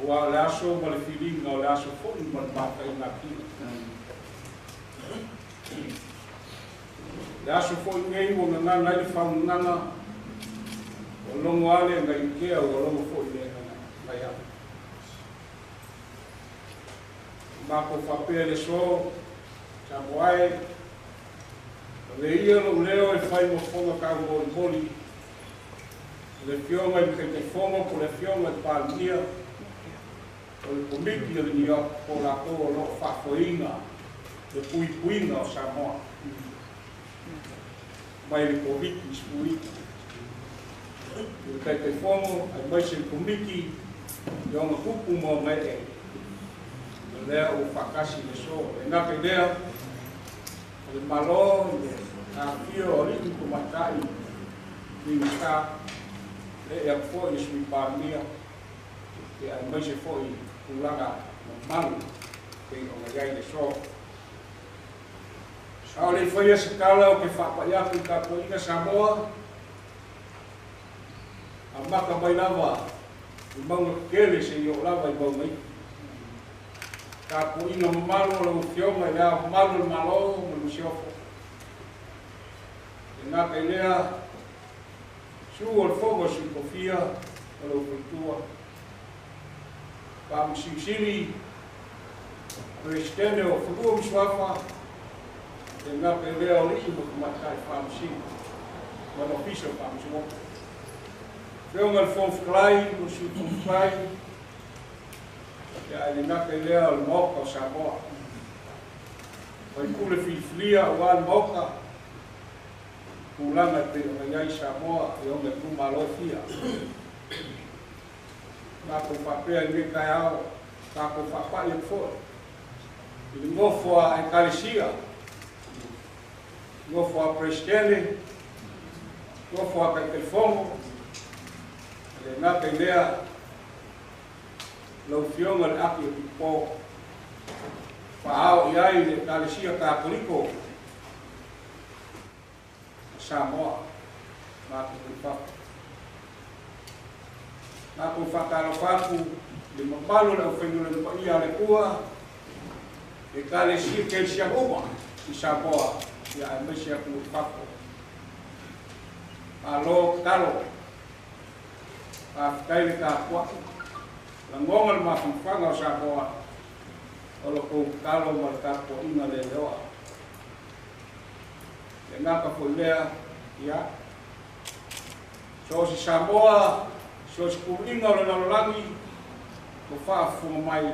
Ua le aso ma le filinga o le aso fo'i ma le makaina ki. Le aso fo'i ngei ua ngana i le whaunanga o longo ale ngai ikea ua longo fo'i le ngai ale. Mako whapea le so, sa moai, le ia lo leo e whai mo whonga ka ngoi moli, le fionga i kei te whonga po le fionga i pālia, o le komiki o le New York po la ko o lo whafoinga, le puipuinga o Samoa. Mai le komiki spui. Le kei te whonga, ai mai se komiki, i onga kupu mo mai e. Lea o whakasi le so, e nga pe lea, le malo, le awhio o riki ko matai, ni wika, le ea fo i sui pāmia, e ai mai se fo i ulanga malu, ke o nga iai le so. Sao le whaia se kala o ke whapaiaku ka po ina Samoa, a maka mai lava, i maunga kele se i o lava i maunga i. Ka po ina malu o fionga i a malu o malo o lusiofo. E nga kai lea, su o fogo si kofia o lo kultua. Ka msisiri, presidente o fugu mswafa, e nga kai lea o liki mo kumatai whamsiri. Wana piso whamsiri. Fionga il fonfklai, o si fonfklai, ya le nga ke lea o moka o Samoa. Pai kule filfilia o al moka, kulanga te o iai Samoa e o me kumalofia. Nga ko whapea i me kai ao, nga ko whapai e fo. I ngofo a Ekalesia, ngofo a Presidente, ngofo a kai telefono, le nga ke lea lo fionga le aki o po whaao i ai le Ekalesia Katoliko Samoa nga ko whaka. Nga ko whakaro whaku le mapalo le o whenua le paia le kua Ekalesia Kelsia Uma i Samoa i ai mesia ku whako. Alo talo a whakaile ka kuaku la ngonga le mawhanga o Samoa o lo kou talo ma le kapo inga le leoa. E ngaka po lea ia. So si Samoa, so si kuringa o le nalolangi, ko whaafunga mai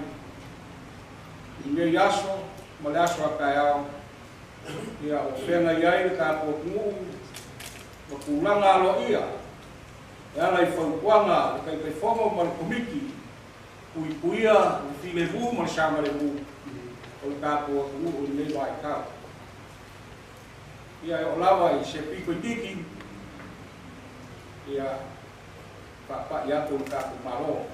i ngai aso, ma le aso a kai ao. Ia o whenga iai le kapo nguu, o kulanga alo ia. E ala i whaukuanga, le kai kai whonga ma le komiki, puia, o file vu, ma le sama le vu, o le kapo o nguu i nei vai kau. Ia o lawa i se piko i tiki, ia whapa i ato le kapo malo.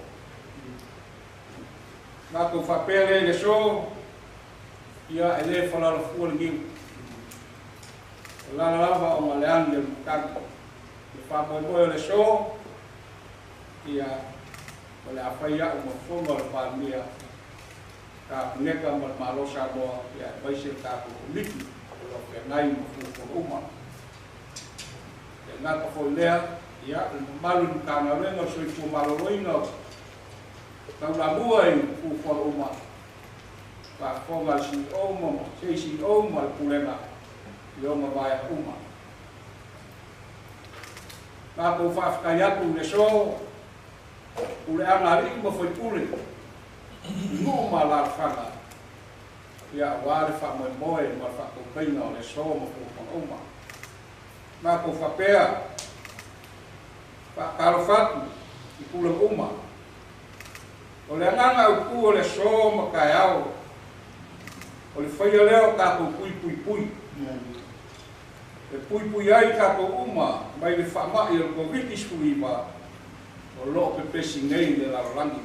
Ngako whapele le so, ia e le whalala fua le ngiu. O lana lawa o maleani le mutangi. Le whamoemoe le so, ia o le awhai au mawhonga le whaamia ka puneka ma le malo Samoa ia e maise le kapo liki o lo whengai mawhonga uma. E ngaka fo lea, ia le malu ni kānawenga o soi fua maloroina o taulamua i fua uma. Ka whonga si oma, sei si oma le pulenga i oma vai uma. Ngaka o whafkai atu le so, ule ana ri mo foi pule no mala fanga ya ware fa mo moe ma fa ko peina o le so mo ko oma ma ko fa pea fa karo fatu i pule oma o le nganga o ku o le so mo kai ao o le faia leo ka ko pui e pui ai ka ko oma mai le fa ma i o ko vitis kuiva o lo pe pesi nei le lalangi.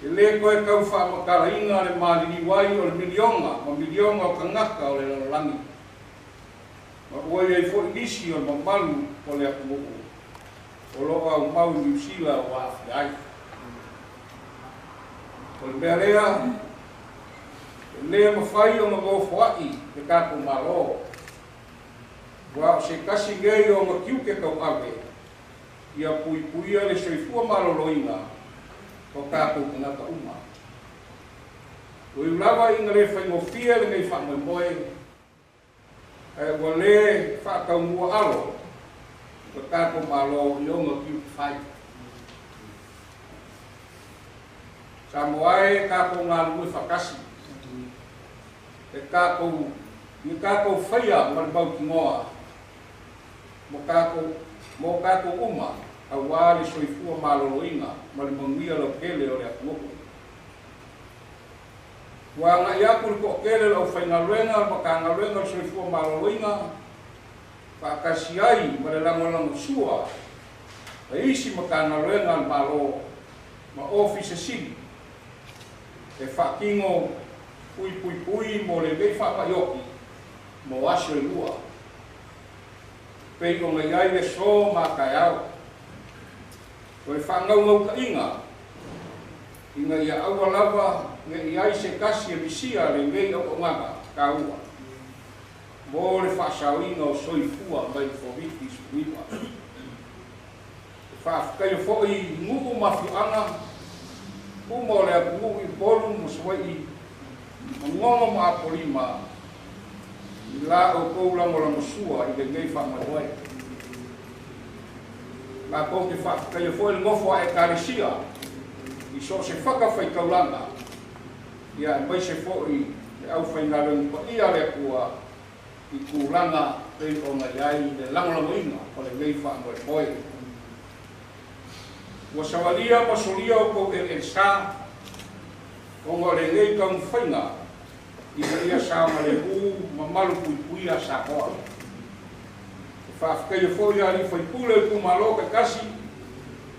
E le koe kau whamakara inga le malini wai o le milionga, ma milionga o kangaka o le lalangi. Ma oi ei fo isi o mamalu o le akumoku. o loa o mau New Zealand o Afriai. O le mea lea, lea mawhai o magofo ai te kako malo. Wa o se kasi ngei o makiu ke kau awe, ia pui puia le soifua maloloinga o kako ngata uma. O iulawa inga le whaingofia le ngai whamoemoe, wa le whakaumua alo, o kako malo i o makiu whai. Sa moae kako ngā lue whakasi, e kako ni kako whaia marabau ki ngoa, mo kako uma, a wāre soifua maloloinga, marimangia lo kele o le atuoku. Wa ngā iaku ko kele lo whaingaruenga, makangaruenga soifua maloloinga, whakasi ai, marilangolango sua, a isi makangaruenga malo, ma office sili, e whakingo pui mo le vei whakaioki, mo asio i lua. Pei o ngai ai le so ma kai au. Ko e whangau ka inga. Inga ia aua lava nge i ai se kasi e bisia le ngei o nganga ka ua. Mo le whasau inga o soifua mai fōwiki suiwa. Whafkai o fōi nguku mawhianga. Kumo le aku i bolu mo swai ngongo ma polima. La o koulango la mosua i le ngei whamaroe. La kou te whakaia fōi ngofo a e karesia, i so se whakawhai kaulanga, ia mai se fōi e au whaingarengu pa ia le kua i kūlanga pei o ngai ai le langolango inga o le ngei whamaroe. Ua sawalia masolia o kou e sa, o ngā le ngei kau whainga, i ia sama le ma malu pui a sa hoa. E whaafikai e fōi a li whaipule i kumalo ke kasi,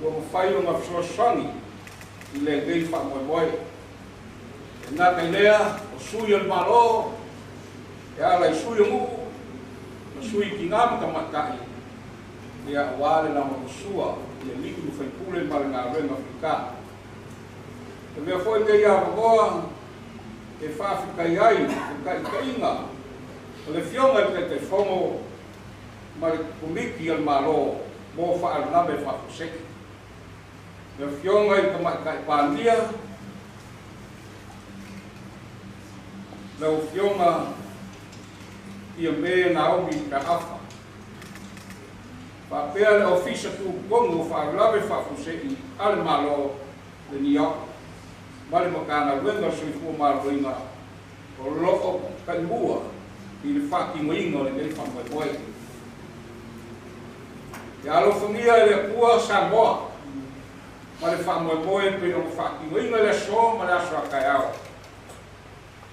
ua mawhai o ngā whsoasangi i le ngei whaamoemoe. E ngā kai lea, o sui al malo, e ala i sui o nguku, o sui ki ngā makamakai, e a wale la makosua, i le liku i whaipule ma le ngā renga whika. E mea fōi kei a wagoa, e whaafikai ai, e kai inga, o le fionga te whongo, ma le kumiki al malo, mō whaalnabe whaafuseki. Le fionga i kai pāndia, le fionga i a me Naomi ka awha. Whapea le ofisa tu kongo whaalnabe whaafuseki, ale malo le niau. Mare makanga wenga soifua maroinga o loko kaimua i le whakingoinga o le ngei whamoemoe. E alo whangia e le kua Samoa, ma le whamoemoe pe o whakingoinga le so ma le aso a kai au.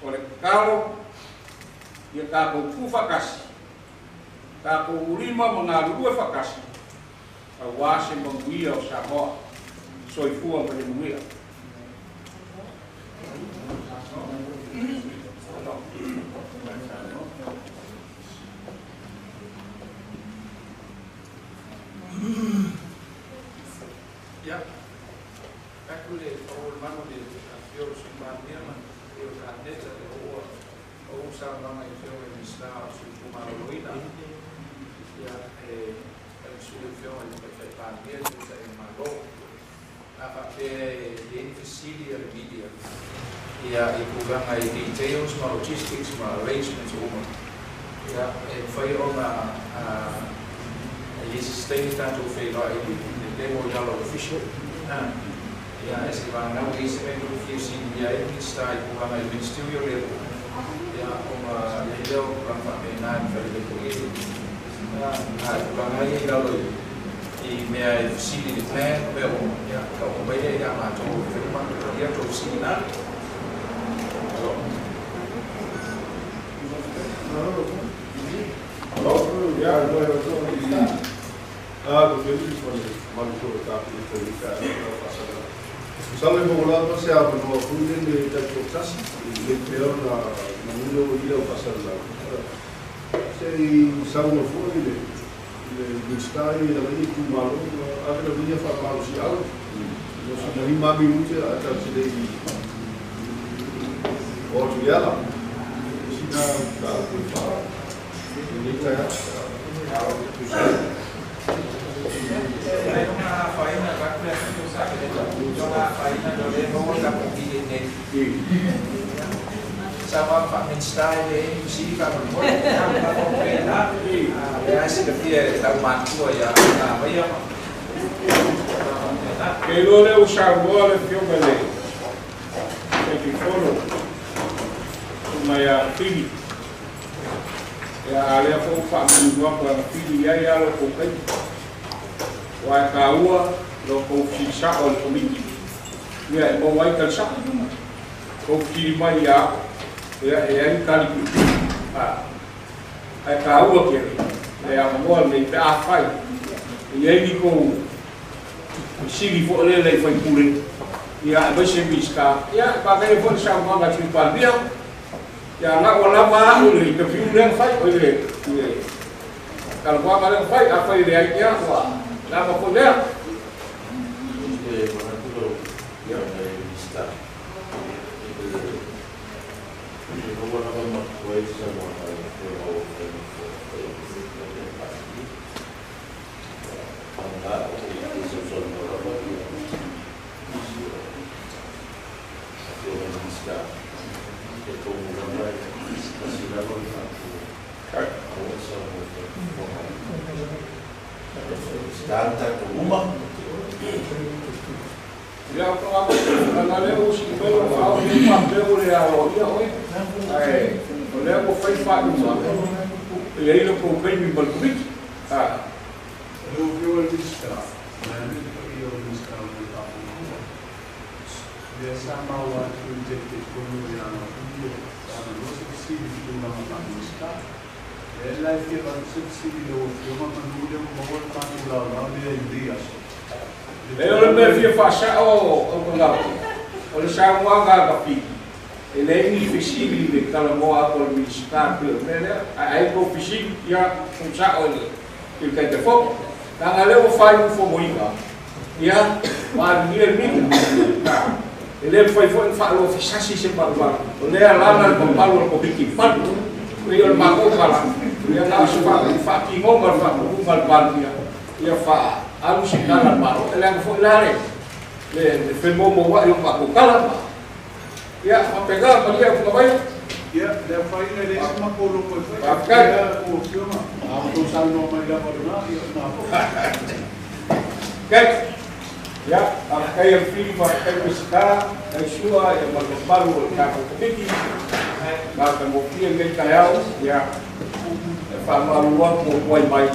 O le karo, i a kako ku whakasi, kako urima ma ngā rua whakasi, a wāse manguia o Samoa, soifua ma le muia. Ja, aku le o mano de afio sin bandiana, eu caneta de o usa mama e fio en sta su kumaloina. Ja, el su fio en pe bandiana usa en malo. A pe de facility al media. Ja, ik probeer my details, maar logistics, maar arrangements om. Ja, en foi ona Jezus steeds staat hoeveel in de demo jalo official. Ja, es que van nou deze met hoeveel zien jij niet staat op aan het ministerie level. Ja, om je wel kan van mijn naam verder te corrigeren. Ja, van hij jalo die meer zie die plan wel. Ja, kan op bij je maar toch veel makkelijker hier te zien na. Ja, eu feliz quando maluco tá feliz cara. Sabe como lá você abre no fundo de Texas e criou na mundo ia passar lá. Sei sabe no fundo Stai la vedi tu malo, anche la vedi fa malo si al. Non so da lima minuti a tarsi dei oggi yala. Si da fa ini kaya una faena bakla tu sabe una faena dole mo ka pili ne sama Pak Minstai ini sih kan mau apa pena ya sih dia tahu mantu ya apa ya che non è usare vuole più belle che ti fono ma ya figli ya ale ko fa mi gua ko figli ya lo ko kai wa ka ua lo ko fi sa o ko mi ya mo wai ka sa ko fi mai ya ya ka li ai ka ua ke ya mo me ta fai ya ni ko sigi fo le fai pure ya ba se miska ya ba ga fo sa ma ga tin pa dia ya na wala ma le ke fiu le fai o le kalau gua kalian fai apa ide ya wa la ba ko le ya miska no wala ba ma ko isa mo ya ko ako na le o si pero fa o ni pa pero le a o ya oi ai o le ko fai fa ni sa le ile ko kai mi bal kubit eu vista, né? Eu vista o papo. Dessa malva que o jeito que quando já não sabe não se possível de uma vista. Ela é que vai ser possível de uma maneira muito particular lá de dias. eu le fia fa sa o ngā o le sa mo ga ka pi ele ni fisili de kala mo a ko mi sta pe ne ai ko fisili ya un sa o le il ka te fo na le o fai un fo moiga ya ma ni mi ele foi fa lo fisasi se pa o le ala na ko pa lo ko biki pa eu ma ko kala ya na su fa ki mo ma fa ko mal ban ya fa alu si kala baru ele fo lare le filmo mo wa yo pa ko kala ya ma pegar pa dia ko vai ya da faina de sama ko lo ko Pakai. ya ko suma aku salmo mai da paduna ya na Kijk, ja, dan ga je vrienden van Kijk en Shua en wat de baru naar de Tiki, maar dan moet je met jou, ja, van Maruwa moet mooi bij,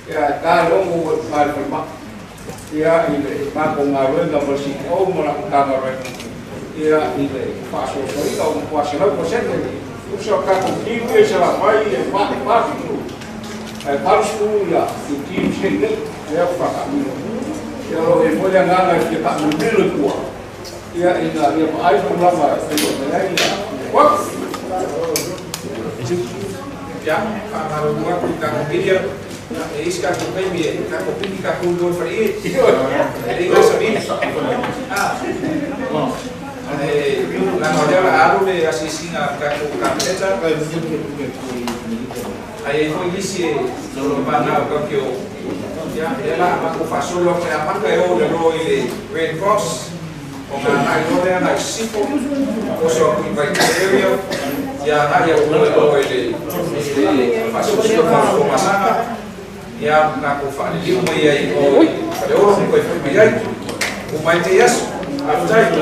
ja, daar ook moet het maar vermak, ja, in de maak Maruwa dan was ik ook maar naar Maruwa, ja, in de fase zo ik ook was er ook wel zetten, hoe zou ik ook niet meer zo aan mij en wat ik doe, en pas toen ja, die team zit niet, ja, van kalau ibu yang nggak kita ambil kuah, ya ini dia air berapa? Wah, ya, kalau gua kita kopinya, iska kopi biar kita kopi kita kundur free, jadi nggak sedih. La novela aru de asesina capeta, aí foi isso, solo para o que ya ela aku fasul lo que apa que o de lo ile Red Cross o na no de na sipo o so ku vai area ya na ya lo ile fasul so ko masana ya na ku fa li mo ya o de o ko foi mai o mai te yes after